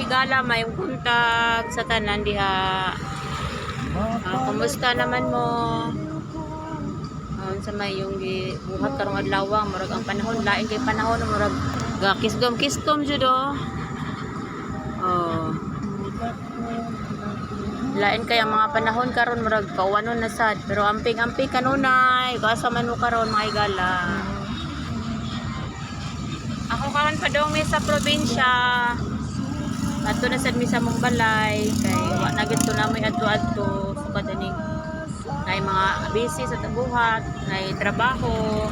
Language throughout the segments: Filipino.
higala may buntag sa tanan diha. Kumusta naman mo? Sa may yung buhat karong adlaw murag ang panahon lain kay panahon murag kistom jud oh. Lain kay ang mga panahon karon murag kauwanon na sad pero amping kanunay asa man mo karon mga higala. Ako karon padong mi sa probinsya. Ato na sad mi sa mong balay kay wa na gid to namoy adto-adto sukad aning nay mga busy sa buhat, nay trabaho.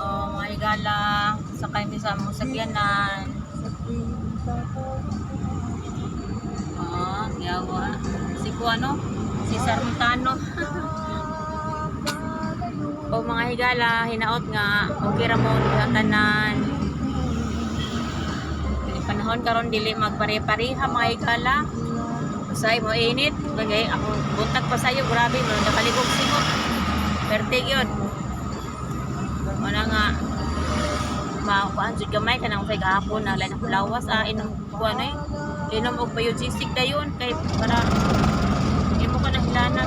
Mga higala sakay mi sa mong sakyanan. Yawa. Si Kuano, si Sarmutano. Mga higala, hinaot nga, okay ra mo tanan. Panahon karon dili magpare-pareha mga higala. Usay mo init, bagay ako buntag pa sayo, grabe mo nakaligog singot. Pertig yun. Wala nga makuan jud gamay kanang usay gahapon na lain ako lawas inom kuan inom og biologistic dayon kay para imo ka nahilanat.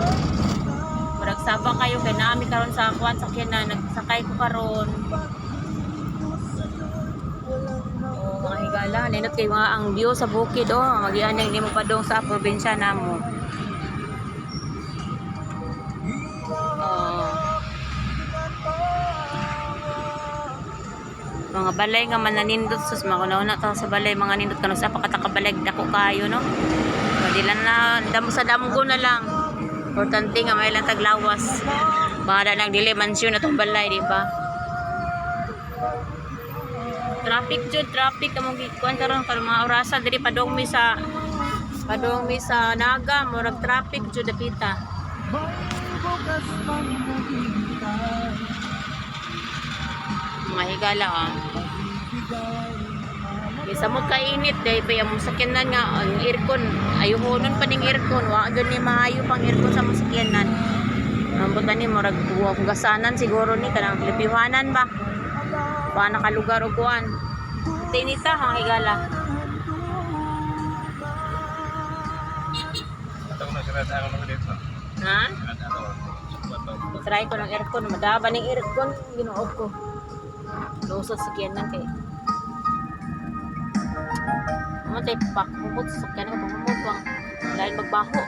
Murag sabang kayo kay naami karon sa kuan sakyanan nagsakay ko karon. Mga higala, ninot kay mga ang view sa bukid magianay nimo padong sa probinsya namo. Mga balay nga mananindot sus makunauna ta sa balay mga nindot kanu sa pakatakabalay dako kayo no. Dili na damo sa damgo na lang. Importante nga may lang taglawas. Bahala nang dili mansyon atong balay di ba? Traffic among gikuan karon mga orasan diri padong mi sa Naga murag traffic jud dapita. Mga higala Bisa mo kainit day pa yung sakyanan nga ang aircon ayuhonon pa ning aircon wa gyud ni maayo pang aircon sa sakyanan. Ambutan ni murag kung gasanan siguro ni kanang lipihanan ba. Pa nakalugar og kuan. Tinita mga higala. Ha? Try ko ng aircon, madaba ning aircon ginuog ko. Lusot sa sakyanan kay. Matay pak humot sa sakyanan humot bang dahil magbaho.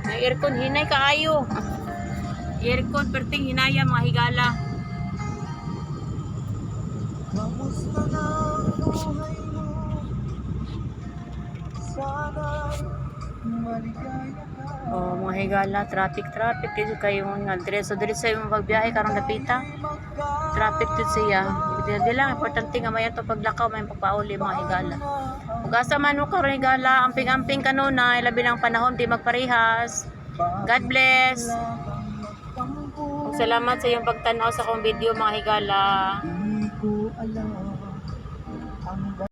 May aircon hinay kaayo. Aircon perting hinaya mga higala. Kamusta na buhay mo? Sana maligaya ka. Mga higala, traffic dito kayo nga diretso sa imong pagbiyahe karong dapita. Traffic dito siya. Di lang importante nga mayan to paglakaw may pagpauli mga higala. Ug asa man mo karon higala, amping kanunay labi ng panahon di magparehas. God bless. Salamat sa iyong pagtanaw sa akong video mga higala.